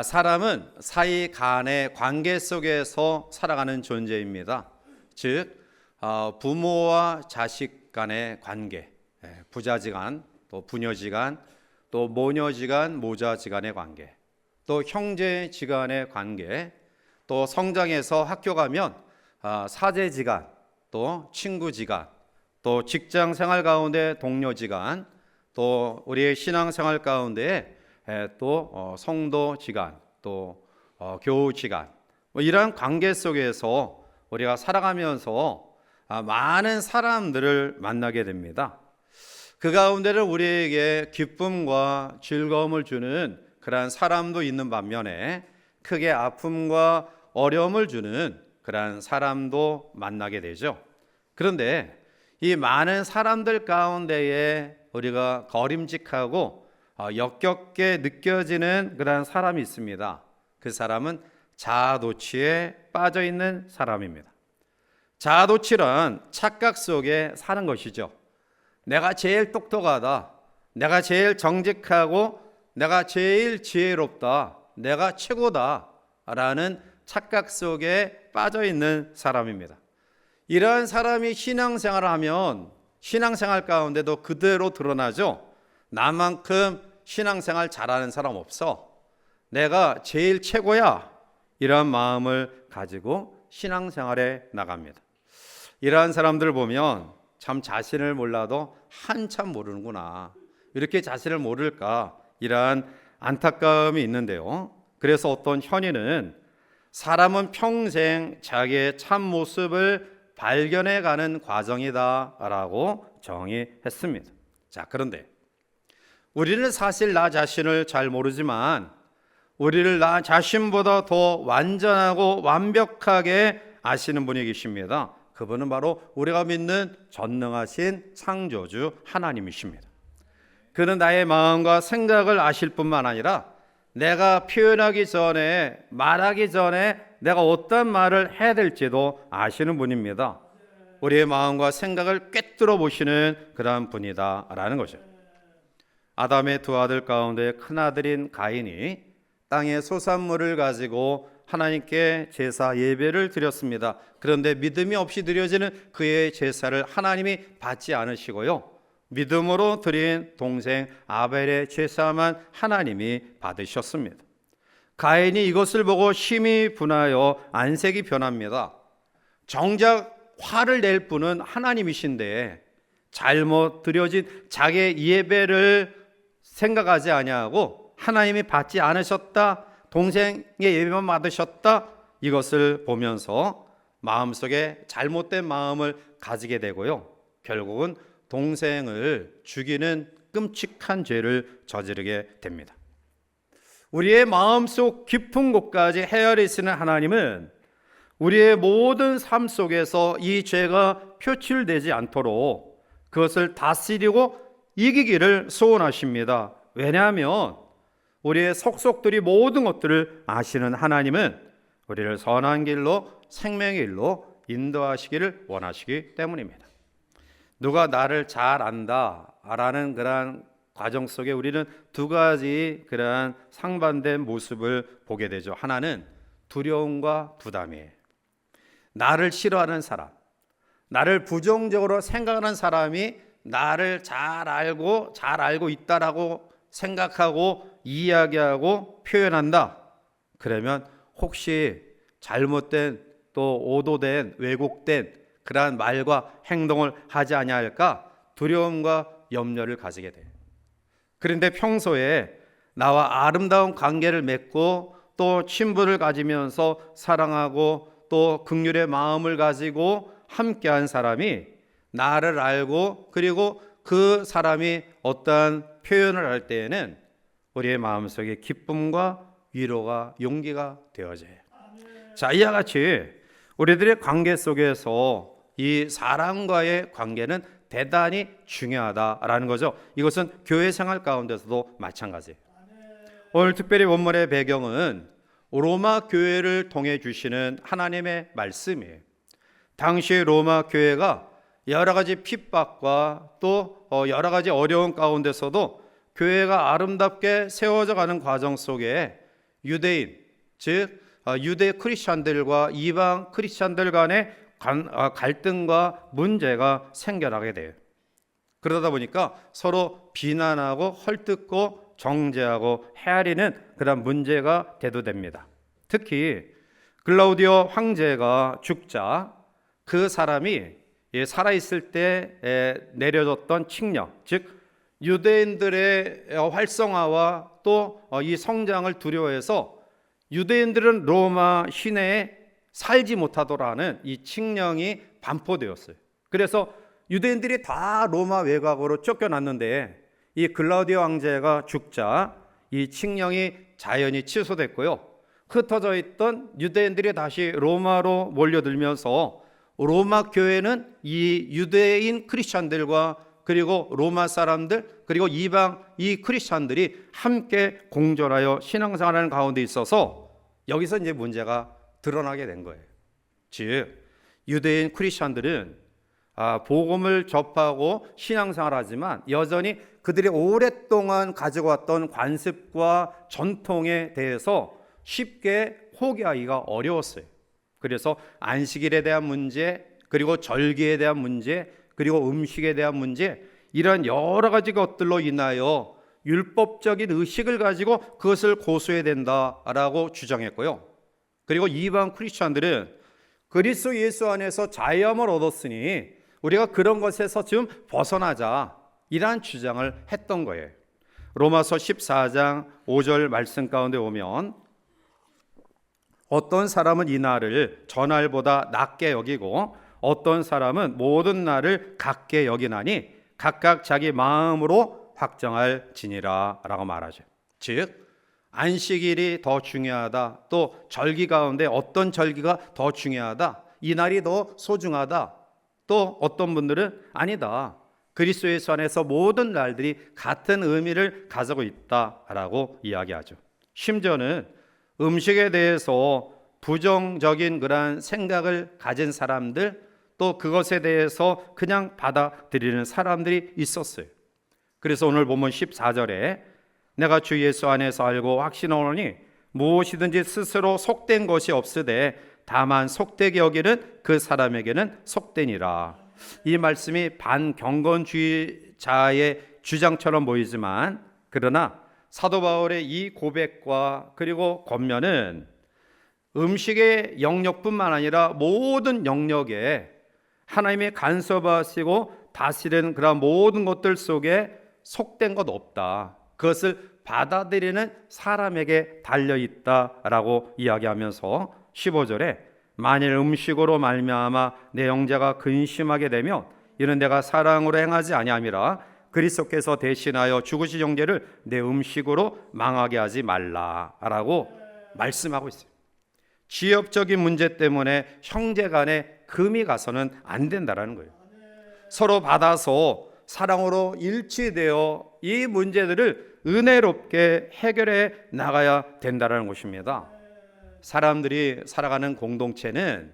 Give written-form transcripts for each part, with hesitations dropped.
사람은 사이 간의 관계 속에서 살아가는 존재입니다. 즉 부모와 자식 간의 관계, 부자지간, 또 부녀지간, 또 모녀지간, 모자지간의 관계, 또 형제지간의 관계, 또 성장해서 학교 가면 사제지간, 또 친구지간, 또 직장생활 가운데 동료지간, 또 우리의 신앙생활 가운데 또 성도지간, 또 교우지간, 이러한 관계 속에서 우리가 살아가면서 많은 사람들을 만나게 됩니다. 그 가운데는 우리에게 기쁨과 즐거움을 주는 그러한 사람도 있는 반면에 크게 아픔과 어려움을 주는 그러한 사람도 만나게 되죠. 그런데 이 많은 사람들 가운데에 우리가 거림직하고 역겹게 느껴지는 그러한 사람이 있습니다. 그 사람은 자아도취에 빠져 있는 사람입니다. 자아도취란 착각 속에 사는 것이죠. 내가 제일 똑똑하다, 내가 제일 정직하고 내가 제일 지혜롭다, 내가 최고다 라는 착각 속에 빠져 있는 사람입니다. 이러한 사람이 신앙생활을 하면 신앙생활 가운데도 그대로 드러나죠. 나만큼 신앙생활 잘하는 사람 없어, 내가 제일 최고야, 이러한 마음을 가지고 신앙생활에 나갑니다. 이러한 사람들을 보면 참 자신을 몰라도 한참 모르는구나, 이렇게 자신을 모를까, 이러한 안타까움이 있는데요. 그래서 어떤 현인은 사람은 평생 자기의 참 모습을 발견해가는 과정이다 라고 정의했습니다. 자, 그런데 우리는 사실 나 자신을 잘 모르지만 우리를 나 자신보다 더 완전하고 완벽하게 아시는 분이 계십니다. 그분은 바로 우리가 믿는 전능하신 창조주 하나님이십니다. 그는 나의 마음과 생각을 아실 뿐만 아니라 내가 표현하기 전에, 말하기 전에 내가 어떤 말을 해야 될지도 아시는 분입니다. 우리의 마음과 생각을 꿰뚫어 보시는 그러한 분이다라는 거죠. 아담의 두 아들 가운데 큰아들인 가인이 땅의 소산물을 가지고 하나님께 제사 예배를 드렸습니다. 그런데 믿음이 없이 드려지는 그의 제사를 하나님이 받지 않으시고요, 믿음으로 드린 동생 아벨의 제사만 하나님이 받으셨습니다. 가인이 이것을 보고 심히 분하여 안색이 변합니다. 정작 화를 낼 분은 하나님이신데 잘못 드려진 자기의 예배를 생각하지 아니하고 하나님이 받지 않으셨다, 동생의 예배만 받으셨다, 이것을 보면서 마음속에 잘못된 마음을 가지게 되고요, 결국은 동생을 죽이는 끔찍한 죄를 저지르게 됩니다. 우리의 마음속 깊은 곳까지 헤아리시는 하나님은 우리의 모든 삶 속에서 이 죄가 표출되지 않도록 그것을 다스리고 이기기를 소원하십니다. 왜냐하면 우리의 속속들이 모든 것들을 아시는 하나님은 우리를 선한 길로, 생명의 길로 인도하시기를 원하시기 때문입니다. 누가 나를 잘 안다라는 그러한 과정 속에 우리는 두 가지 그러한 상반된 모습을 보게 되죠. 하나는 두려움과 부담이에요. 나를 싫어하는 사람, 나를 부정적으로 생각하는 사람이 나를 잘 알고 있다라고 생각하고 이야기하고 표현한다. 그러면 혹시 잘못된, 또 오도된, 왜곡된 그러한 말과 행동을 하지 아니할까 두려움과 염려를 가지게 돼요. 그런데 평소에 나와 아름다운 관계를 맺고 또 친분을 가지면서 사랑하고 또 긍휼의 마음을 가지고 함께한 사람이 나를 알고, 그리고 그 사람이 어떠한 표현을 할 때에는 우리의 마음속에 기쁨과 위로가, 용기가 되어져요. 자, 이와 같이 우리들의 관계 속에서 이 사람과의 관계는 대단히 중요하다라는 거죠. 이것은 교회 생활 가운데서도 마찬가지예요. 오늘 특별히 원문의 배경은 로마 교회를 통해 주시는 하나님의 말씀이에요. 당시 로마 교회가 여러 가지 핍박과 또 여러 가지 어려운 가운데서도 교회가 아름답게 세워져 가는 과정 속에 유대인, 즉 유대 크리스천들과 이방 크리스천들 간의 갈등과 문제가 생겨나게 돼요. 그러다 보니까 서로 비난하고 헐뜯고 정죄하고 헤아리는 그런 문제가 대두됩니다. 특히 글라우디오 황제가 죽자 그 사람이 살아있을 때 내려졌던 칙령, 즉 유대인들의 활성화와 또 이 성장을 두려워해서 유대인들은 로마 시내에 살지 못하도록 하는 이 칙령이 반포되었어요. 그래서 유대인들이 다 로마 외곽으로 쫓겨났는데 이 글라우디오 황제가 죽자 이 칙령이 자연히 취소됐고요. 흩어져 있던 유대인들이 다시 로마로 몰려들면서 로마 교회는 이 유대인 크리스천들과 그리고 로마 사람들 그리고 이방 이 크리스천들이 함께 공존하여 신앙생활하는 가운데 있어서 여기서 이제 문제가 드러나게 된 거예요. 즉 유대인 크리스천들은 복음을 접하고 신앙생활하지만 여전히 그들이 오랫동안 가지고 왔던 관습과 전통에 대해서 쉽게 포기하기가 어려웠어요. 그래서 안식일에 대한 문제, 그리고 절기에 대한 문제, 그리고 음식에 대한 문제, 이런 여러 가지 것들로 인하여 율법적인 의식을 가지고 그것을 고수해야 된다라고 주장했고요. 그리고 이방 크리스천들은 그리스도 예수 안에서 자유함을 얻었으니 우리가 그런 것에서 좀 벗어나자, 이러한 주장을 했던 거예요. 로마서 14장 5절 말씀 가운데 오면 어떤 사람은 이 날을 전날보다 낮게 여기고 어떤 사람은 모든 날을 같게 여기나니 각각 자기 마음으로 확정할지니라 라고 말하죠. 즉 안식일이 더 중요하다, 또 절기 가운데 어떤 절기가 더 중요하다, 이 날이 더 소중하다, 또 어떤 분들은 아니다, 그리스도 예수 안에서 모든 날들이 같은 의미를 가지고 있다라고 이야기하죠. 심지어는 음식에 대해서 부정적인 그러한 생각을 가진 사람들, 또 그것에 대해서 그냥 받아들이는 사람들이 있었어요. 그래서 오늘 본문 14절에 내가 주 예수 안에서 알고 확신하노니 무엇이든지 스스로 속된 것이 없으되 다만 속되게 여기는 그 사람에게는 속되니라. 이 말씀이 반경건주의자의 주장처럼 보이지만 그러나 사도 바울의 이 고백과 그리고 권면은 음식의 영역뿐만 아니라 모든 영역에 하나님의 간섭하시고 다스리는 그런 모든 것들 속에 속된 것 없다, 그것을 받아들이는 사람에게 달려있다라고 이야기하면서 15절에 만일 음식으로 말미암아 내 형제가 근심하게 되면 이는 내가 사랑으로 행하지 아니함이라. 그리스도께서 대신하여 죽으신 형제를 내 음식으로 망하게 하지 말라라고 말씀하고 있어요. 지역적인 문제 때문에 형제 간에 금이 가서는 안 된다라는 거예요. 서로 받아서 사랑으로 일치되어 이 문제들을 은혜롭게 해결해 나가야 된다는 것입니다. 사람들이 살아가는 공동체는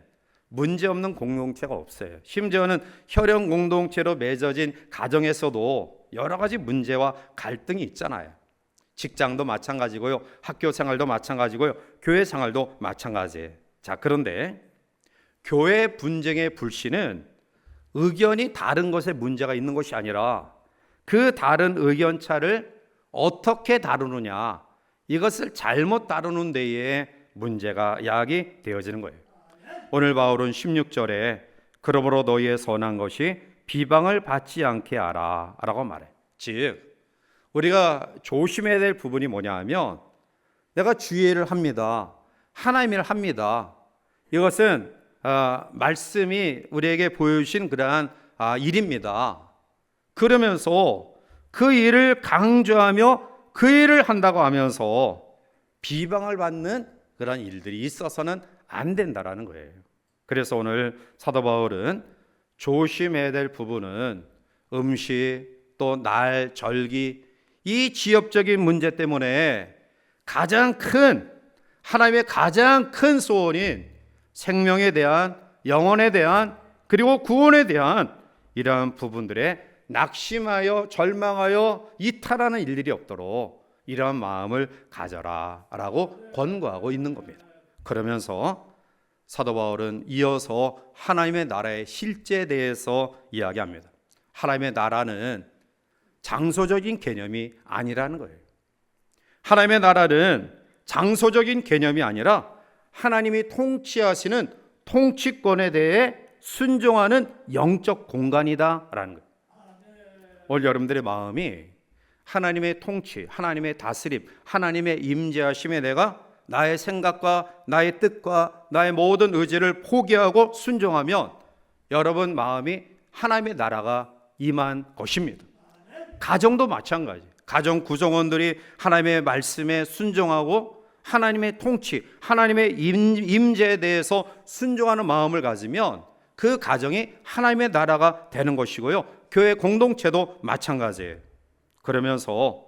문제없는 공동체가 없어요. 심지어는 혈연 공동체로 맺어진 가정에서도 여러 가지 문제와 갈등이 있잖아요. 직장도 마찬가지고요, 학교 생활도 마찬가지고요, 교회 생활도 마찬가지예요. 자, 그런데 교회 분쟁의 불씨는 의견이 다른 것에 문제가 있는 것이 아니라 그 다른 의견차를 어떻게 다루느냐, 이것을 잘못 다루는 데에 문제가 야기되어지는 거예요. 오늘 바울은 16절에 그러므로 너희의 선한 것이 비방을 받지 않게 하라 라고 말해. 즉 우리가 조심해야 될 부분이 뭐냐 하면, 내가 주의를 합니다, 하나님을 합니다, 이것은 말씀이 우리에게 보여주신 그러한 일입니다. 그러면서 그 일을 강조하며 그 일을 한다고 하면서 비방을 받는 그런 일들이 있어서는 안 된다라는 거예요. 그래서 오늘 사도 바울은 조심해야 될 부분은 음식, 또 날, 절기, 이 지역적인 문제 때문에 하나님의 가장 큰 소원인 생명에 대한, 영혼에 대한, 그리고 구원에 대한 이러한 부분들에 낙심하여 절망하여 이탈하는 일들이 없도록 이러한 마음을 가져라라고 권고하고 있는 겁니다. 그러면서 사도 바울은 이어서 하나님의 나라의 실제에 대해서 이야기합니다. 하나님의 나라는 장소적인 개념이 아니라는 거예요. 하나님의 나라는 장소적인 개념이 아니라 하나님이 통치하시는 통치권에 대해 순종하는 영적 공간이다라는 거예요. 오늘 여러분들의 마음이 하나님의 통치, 하나님의 다스림, 하나님의 임재하심에 내가 나의 생각과 나의 뜻과 나의 모든 의지를 포기하고 순종하면 여러분 마음이 하나님의 나라가 임한 것입니다. 가정도 마찬가지. 가정 구성원들이 하나님의 말씀에 순종하고 하나님의 통치, 하나님의 임재에 대해서 순종하는 마음을 가지면 그 가정이 하나님의 나라가 되는 것이고요. 교회 공동체도 마찬가지예요. 그러면서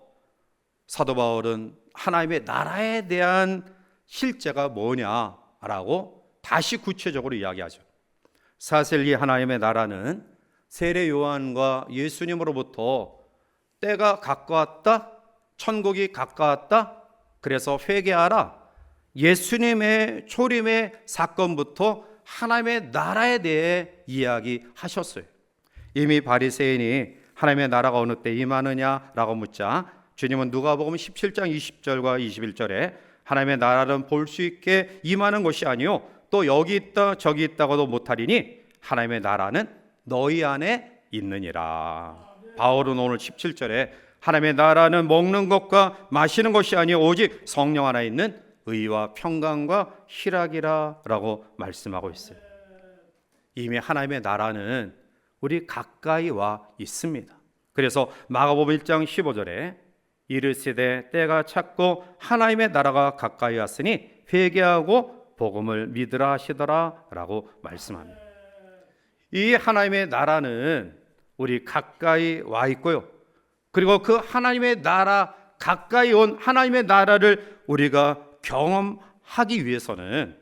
사도 바울은 하나님의 나라에 대한 실제가 뭐냐라고 다시 구체적으로 이야기하죠. 사실 이 하나님의 나라는 세례 요한과 예수님으로부터 때가 가까웠다, 천국이 가까웠다, 그래서 회개하라, 예수님의 초림의 사건부터 하나님의 나라에 대해 이야기하셨어요. 이미 바리새인이 하나님의 나라가 어느 때 임하느냐라고 묻자 주님은 누가복음 17장 20절과 21절에 하나님의 나라는 볼 수 있게 임하는 것이 아니요 또 여기 있다 저기 있다고도 못하리니 하나님의 나라는 너희 안에 있느니라. 바울은 오늘 17절에 하나님의 나라는 먹는 것과 마시는 것이 아니요 오직 성령 안에 있는 의와 평강과 희락이라 라고 말씀하고 있어요. 이미 하나님의 나라는 우리 가까이 와 있습니다. 그래서 마가복음 1장 15절에 이르시되 때가 찼고 하나님의 나라가 가까이 왔으니 회개하고 복음을 믿으라 하시더라 라고 말씀합니다. 이 하나님의 나라는 우리 가까이 와 있고요. 그리고 그 하나님의 나라 가까이 온 하나님의 나라를 우리가 경험하기 위해서는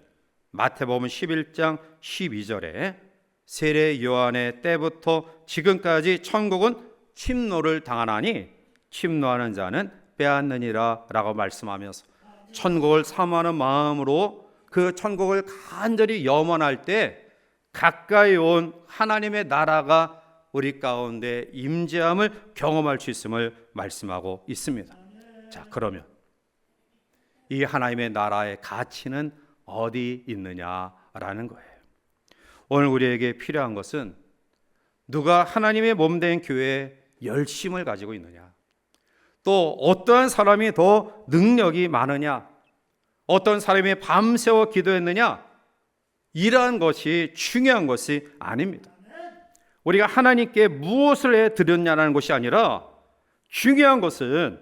마태복음 11장 12절에 세례 요한의 때부터 지금까지 천국은 침노를 당하나니 침노하는 자는 빼앗느니라 라고 말씀하면서 천국을 사모하는 마음으로 그 천국을 간절히 염원할 때 가까이 온 하나님의 나라가 우리 가운데 임재함을 경험할 수 있음을 말씀하고 있습니다. 자, 그러면 이 하나님의 나라의 가치는 어디 있느냐라는 거예요. 오늘 우리에게 필요한 것은 누가 하나님의 몸된 교회에 열심을 가지고 있느냐, 또 어떠한 사람이 더 능력이 많으냐, 어떤 사람이 밤새워 기도했느냐, 이러한 것이 중요한 것이 아닙니다. 우리가 하나님께 무엇을 해 드렸냐는 것이 아니라 중요한 것은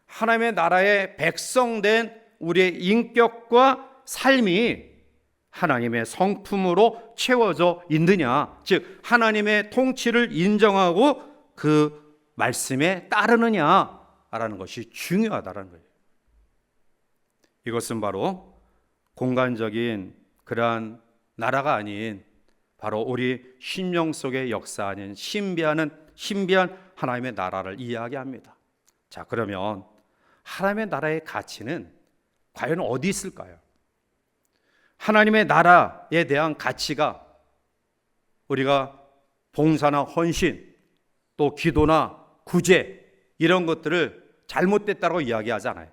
하나님의 나라의 백성된 우리의 인격과 삶이 하나님의 성품으로 채워져 있느냐, 즉 하나님의 통치를 인정하고 그 말씀에 따르느냐라는 것이 중요하다는 거예요. 이것은 바로 공간적인 그러한 나라가 아닌 바로 우리 심령 속의 역사하는 신비한 하나님의 나라를 이야기합니다. 자, 그러면 하나님의 나라의 가치는 과연 어디 있을까요? 하나님의 나라에 대한 가치가 우리가 봉사나 헌신, 또 기도나 구제 이런 것들을 잘못됐다고 이야기하지 않아요.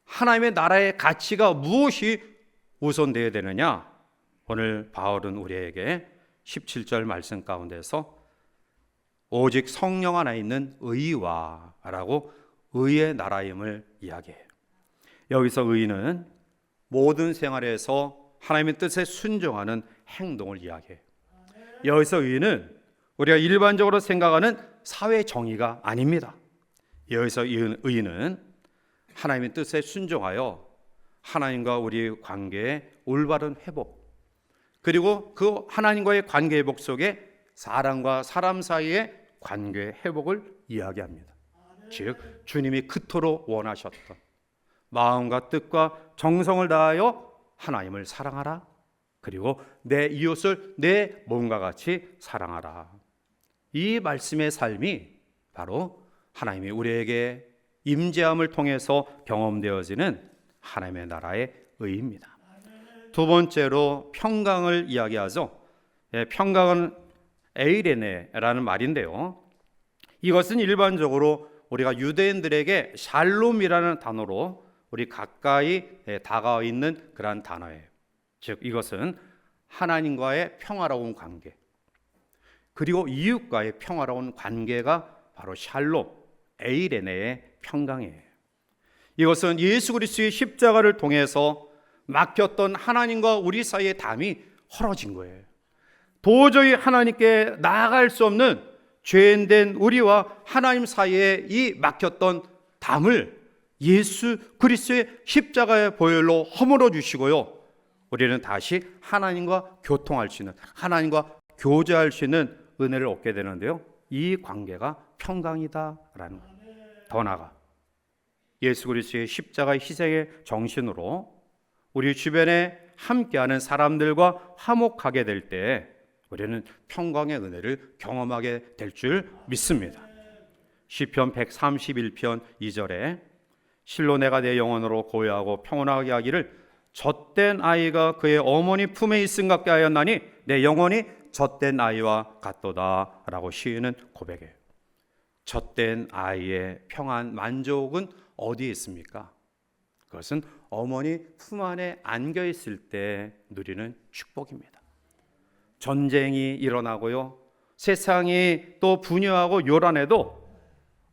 하나님의 나라의 가치가 무엇이 우선되어야 되느냐? 오늘 바울은 우리에게 17절 말씀 가운데서 오직 성령 안에 있는 의와 라고 의의 나라임을 이야기해요. 여기서 의는 모든 생활에서 하나님의 뜻에 순종하는 행동을 이야기해요. 여기서 의는 우리가 일반적으로 생각하는 사회 정의가 아닙니다. 여기서 의는 하나님의 뜻에 순종하여 하나님과 우리의 관계의 올바른 회복, 그리고 그 하나님과의 관계 회복 속에 사람과 사람 사이의 관계 회복을 이야기합니다. 즉 주님이 그토록 원하셨던 마음과 뜻과 정성을 다하여 하나님을 사랑하라, 그리고 내 이웃을 내 몸과 같이 사랑하라. 이 말씀의 삶이 바로 하나님이 우리에게 임재함을 통해서 경험되어지는 하나님의 나라의 의입니다. 두 번째로 평강을 이야기하죠. 평강은 에이레네라는 말인데요. 이것은 일반적으로 우리가 유대인들에게 샬롬이라는 단어로 우리 가까이 다가와 있는 그러한 단어예요. 즉 이것은 하나님과의 평화로운 관계, 그리고 이웃과의 평화로운 관계가 바로 샬롬, 에이레네의 평강이에요. 이것은 예수 그리스도의 십자가를 통해서 막혔던 하나님과 우리 사이의 담이 헐어진 거예요. 도저히 하나님께 나아갈 수 없는 죄인된 우리와 하나님 사이에 이 막혔던 담을 예수 그리스도의 십자가의 보혈로 허물어 주시고요, 우리는 다시 하나님과 교통할 수 있는, 하나님과 교제할 수 있는 은혜를 얻게 되는데요, 이 관계가 평강이다라는 거예요. 더 나아가 예수 그리스도의 십자가의 희생의 정신으로 우리 주변에 함께하는 사람들과 화목하게 될 때 우리는 평강의 은혜를 경험하게 될 줄 믿습니다. 시편 131편 2절에 실로 내가 내 영혼으로 고요하고 평온하게 하기를 젖된 아이가 그의 어머니 품에 있음 같게 하였나니 내 영혼이 젖된 아이와 같도다 라고 시인은 고백해요. 젖된 아이의 평안, 만족은 어디에 있습니까? 그것은 어머니 품 안에 안겨 있을 때 누리는 축복입니다. 전쟁이 일어나고요, 세상이 또 분열하고 요란해도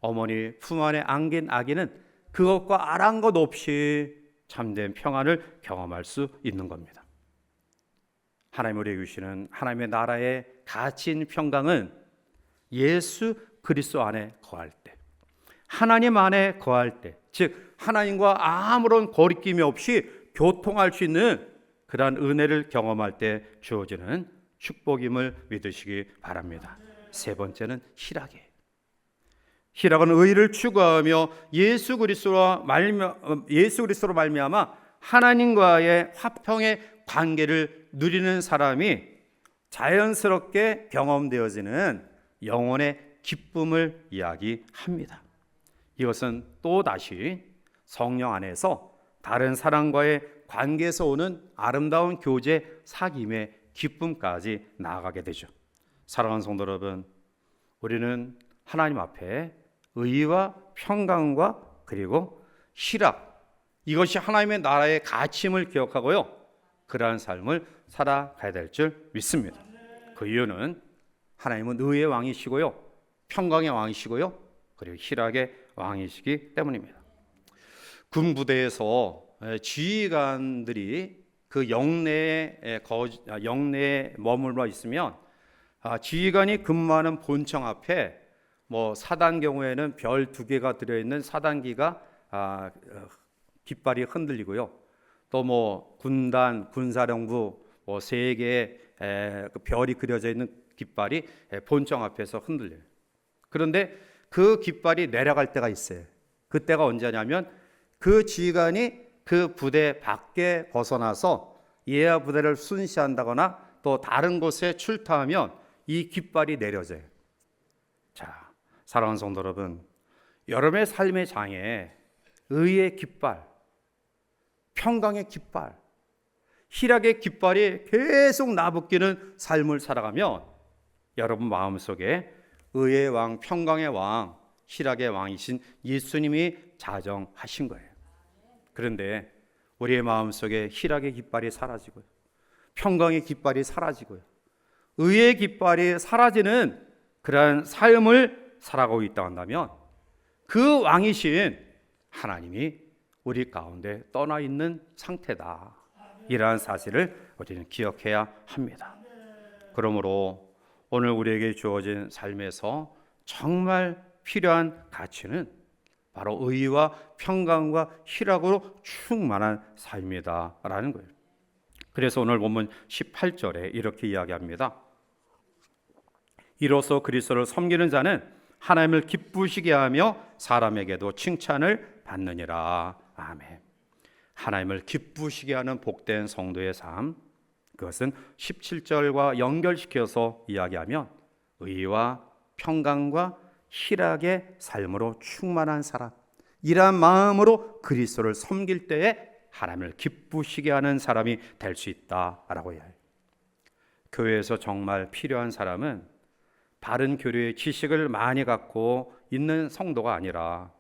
어머니 품 안에 안긴 아기는 그것과 아랑곳 없이 참된 평안을 경험할 수 있는 겁니다. 하나님 우리에게 주시는 하나님의 나라의 가치인 평강은 예수 그리스도 안에 거할 때, 하나님 안에 거할 때, 즉 하나님과 아무런 거리낌이 없이 교통할 수 있는 그러한 은혜를 경험할 때 주어지는 축복임을 믿으시기 바랍니다. 세 번째는 희락이에요. 희락은 의를 추구하며 예수 그리스도로 말미암아 하나님과의 화평의 관계를 누리는 사람이 자연스럽게 경험되어지는 영혼의 기쁨을 이야기합니다. 이것은 또다시 성령 안에서 다른 사람과의 관계에서 오는 아름다운 교제, 사귐의 기쁨까지 나아가게 되죠. 사랑하는 성도 여러분, 우리는 하나님 앞에 의와 평강과 그리고 희락, 이것이 하나님의 나라의 가치임을 기억하고요, 그러한 삶을 살아가야 될 줄 믿습니다. 그 이유는 하나님은 의의 왕이시고요, 평강의 왕이시고요, 그리고 희락의 왕이시기 때문입니다. 군부대에서 지휘관들이 그 영내에 머물러 있으면 지휘관이 근무하는 본청 앞에 사단 경우에는 별 2개가 들어있는 사단기가 깃발이 흔들리고요, 또 군단, 군사령부 3개의 별이 그려져 있는 깃발이 본청 앞에서 흔들려요. 그런데 그 깃발이 내려갈 때가 있어요. 그때가 언제냐면 그 지휘관이 그 부대 밖에 벗어나서 예하 부대를 순시한다거나 또 다른 곳에 출타하면 이 깃발이 내려져요. 자, 사랑하는 성도 여러분, 여러분의 삶의 장에 의의 깃발, 평강의 깃발, 희락의 깃발이 계속 나부끼는 삶을 살아가면 여러분 마음속에 의의 왕, 평강의 왕, 희락의 왕이신 예수님이 자정하신 거예요. 그런데 우리의 마음속에 희락의 깃발이 사라지고요, 평강의 깃발이 사라지고요, 의의 깃발이 사라지는 그러한 삶을 살아가고 있다고 한다면 그 왕이신 하나님이 우리 가운데 떠나 있는 상태다, 이러한 사실을 우리는 기억해야 합니다. 그러므로 오늘 우리에게 주어진 삶에서 정말 필요한 가치는 바로 의와 평강과 희락으로 충만한 삶이다라는 거예요. 그래서 오늘 본문 18절에 이렇게 이야기합니다. 이로써 그리스도를 섬기는 자는 하나님을 기쁘시게 하며 사람에게도 칭찬을 받느니라. 아멘. 하나님을 기쁘시게 하는 복된 성도의 삶, 그것은 17절과 연결시켜서 이야기하면 의와 평강과 희락의 삶으로 충만한 사람, 이러한 마음으로 그리스도를 섬길 때에 하나님을 기쁘시게 하는 사람이 될 수 있다라고 해요. 교회에서 정말 필요한 사람은 바른 교류의 지식을 많이 갖고 있는 성도가 아니라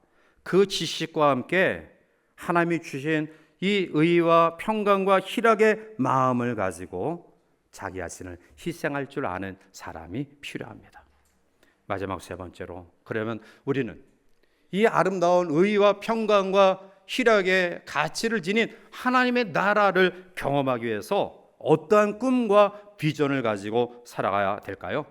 그 지식과 함께 하나님이 주신 이 의와 평강과 희락의 마음을 가지고 자기 자신을 희생할 줄 아는 사람이 필요합니다. 마지막 세 번째로, 그러면 우리는 이 아름다운 의와 평강과 희락의 가치를 지닌 하나님의 나라를 경험하기 위해서 어떠한 꿈과 비전을 가지고 살아가야 될까요?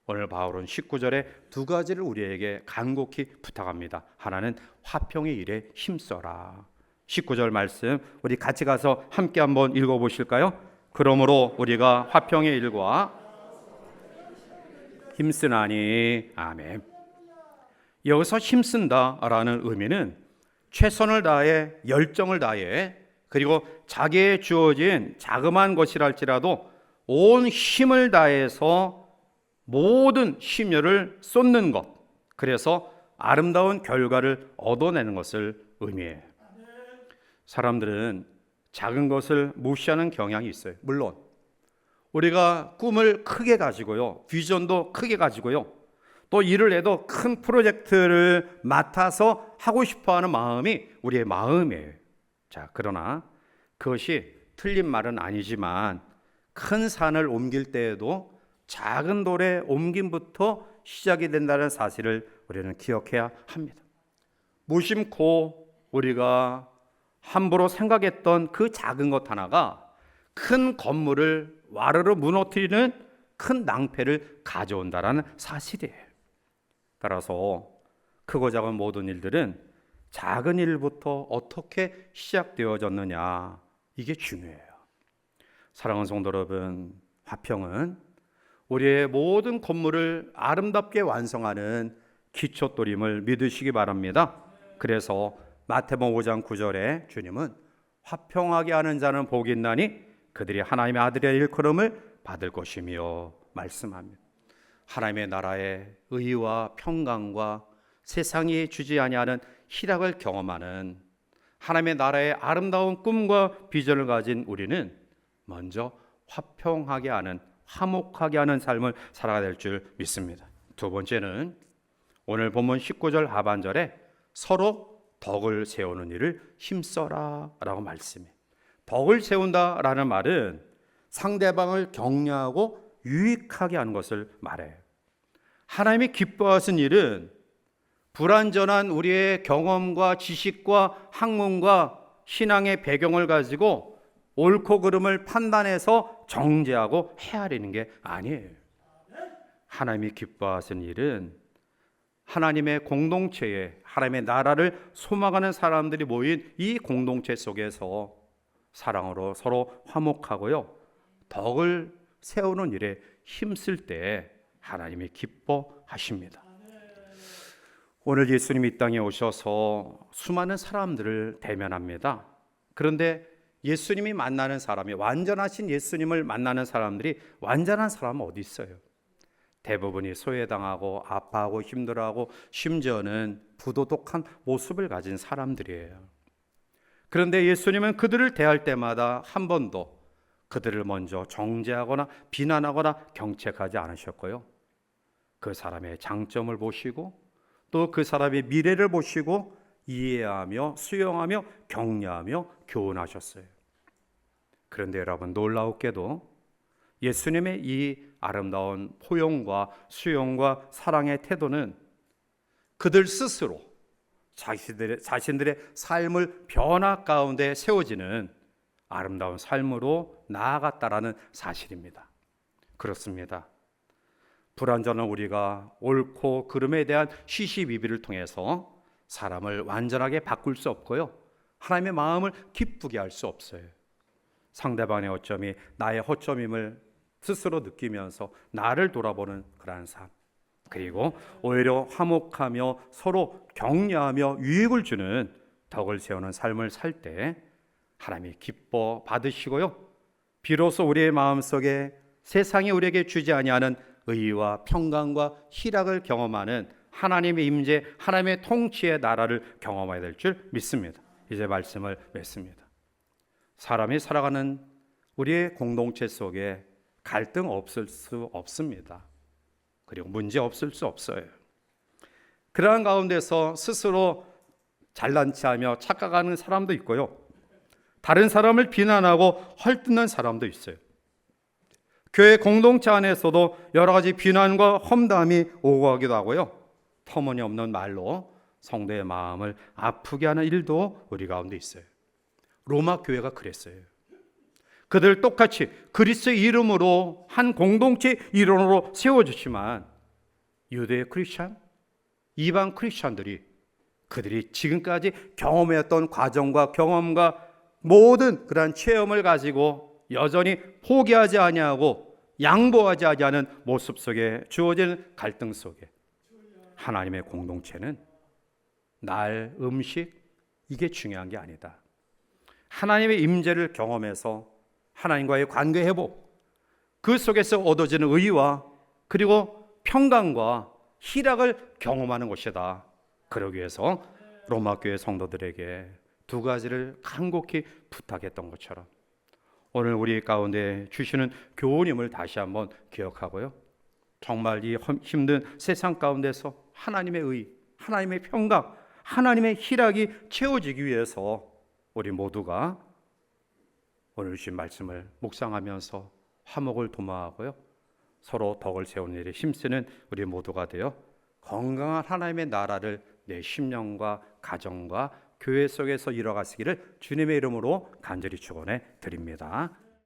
오늘 바울은 19절에 두 가지를 우리에게 간곡히 부탁합니다. 하나는 화평의 일에 힘써라. 19절 말씀 우리 같이 가서 함께 한번 읽어보실까요? 그러므로 우리가 화평의 일과 힘쓰나니. 아멘. 여기서 힘쓴다라는 의미는 최선을 다해 열정을 다해 그리고 자기에 주어진 자그마한 것이랄지라도 온 힘을 다해서 모든 심혈을 쏟는 것, 그래서 아름다운 결과를 얻어내는 것을 의미해요. 사람들은 작은 것을 무시하는 경향이 있어요. 물론 우리가 꿈을 크게 가지고요, 비전도 크게 가지고요, 또 일을 해도 큰 프로젝트를 맡아서 하고 싶어하는 마음이 우리의 마음이에요. 자, 그러나 그것이 틀린 말은 아니지만 큰 산을 옮길 때에도 작은 돌의 옮김부터 시작이 된다는 사실을 우리는 기억해야 합니다. 무심코 우리가 함부로 생각했던 그 작은 것 하나가 큰 건물을 와르르 무너뜨리는 큰 낭패를 가져온다는 사실이에요. 따라서 크고 작은 모든 일들은 작은 일부터 어떻게 시작되어졌느냐, 이게 중요해요. 사랑하는 성도 여러분, 화평은 우리의 모든 건물을 아름답게 완성하는 기초돌임을 믿으시기 바랍니다. 그래서 마태복음 5장 9절에 주님은 화평하게 하는 자는 복이 있나니 그들이 하나님의 아들의 일컬음을 받을 것이며 말씀합니다. 하나님의 나라의 의와 평강과 세상이 주지 아니하는 희락을 경험하는 하나님의 나라의 아름다운 꿈과 비전을 가진 우리는 먼저 화평하게 하는, 화목하게 하는 삶을 살아가야 될 줄 믿습니다. 두 번째는 오늘 본문 19절 하반절에 서로 덕을 세우는 일을 힘써라 라고 말씀해요. 덕을 세운다라는 말은 상대방을 격려하고 유익하게 하는 것을 말해요. 하나님이 기뻐하신 일은 불완전한 우리의 경험과 지식과 학문과 신앙의 배경을 가지고 옳고 그름을 판단해서 정죄하고 헤아리는 게 아니에요. 하나님이 기뻐하신 일은 하나님의 공동체에 하나님의 나라를 소망하는 사람들이 모인 이 공동체 속에서 사랑으로 서로 화목하고요, 덕을 세우는 일에 힘쓸 때 하나님이 기뻐하십니다. 오늘 예수님이 이 땅에 오셔서 수많은 사람들을 대면합니다. 그런데 예수님이 만나는 사람이, 완전하신 예수님을 만나는 사람들이 완전한 사람은 어디 있어요? 대부분이 소외당하고 아파하고 힘들어하고 심지어는 부도덕한 모습을 가진 사람들이에요. 그런데 예수님은 그들을 대할 때마다 한 번도 그들을 먼저 정죄하거나 비난하거나 경책하지 않으셨고요, 그 사람의 장점을 보시고 또 그 사람의 미래를 보시고 이해하며 수용하며 격려하며 교훈하셨어요. 그런데 여러분, 놀라웠게도 예수님의 이 아름다운 포용과 수용과 사랑의 태도는 그들 스스로 자신들의 삶을 변화 가운데 세워지는 아름다운 삶으로 나아갔다라는 사실입니다. 그렇습니다. 불완전한 우리가 옳고 그름에 대한 시시비비를 통해서 사람을 완전하게 바꿀 수 없고요, 하나님의 마음을 기쁘게 할 수 없어요. 상대방의 허점이 나의 허점임을 스스로 느끼면서 나를 돌아보는 그러한 삶, 그리고 오히려 화목하며 서로 격려하며 유익을 주는 덕을 세우는 삶을 살 때 하나님이 기뻐 받으시고요, 비로소 우리의 마음속에 세상이 우리에게 주지 아니하는 의와 평강과 희락을 경험하는 하나님의 임재, 하나님의 통치의 나라를 경험해야 될 줄 믿습니다. 이제 말씀을 맺습니다. 사람이 살아가는 우리의 공동체 속에 갈등 없을 수 없습니다. 그리고 문제 없을 수 없어요. 그러한 가운데서 스스로 잘난 체하며 착각하는 사람도 있고요. 다른 사람을 비난하고 헐뜯는 사람도 있어요. 교회 공동체 안에서도 여러 가지 비난과 험담이 오고 가기도 하고요. 터무니없는 말로 성도의 마음을 아프게 하는 일도 우리 가운데 있어요. 로마 교회가 그랬어요. 그들 똑같이 그리스도의 이름으로 한 공동체 일원으로 세워졌지만 유대 크리스찬, 이방 크리스찬들이 그들이 지금까지 경험했던 과정과 경험과 모든 그러한 체험을 가지고 여전히 포기하지 아니하고 양보하지 아니하는 모습 속에 주어지는 갈등 속에 하나님의 공동체는 날, 음식 이게 중요한 게 아니다. 하나님의 임재를 경험해서 하나님과의 관계 회복, 그 속에서 얻어지는 의와 그리고 평강과 희락을 경험하는 것이다. 그러기 위해서 로마 교회 성도들에게 두 가지를 간곡히 부탁했던 것처럼 오늘 우리 가운데 주시는 교훈임을 다시 한번 기억하고요. 정말 이 힘든 세상 가운데서 하나님의 의, 하나님의 평강, 하나님의 희락이 채워지기 위해서 우리 모두가 오늘 주신 말씀을 묵상하면서 화목을 도모하고요. 서로 덕을 세우는 일에 힘쓰는 우리 모두가 되어 건강한 하나님의 나라를 내 심령과 가정과 교회 속에서 이뤄가시기를 주님의 이름으로 간절히 축원해 드립니다.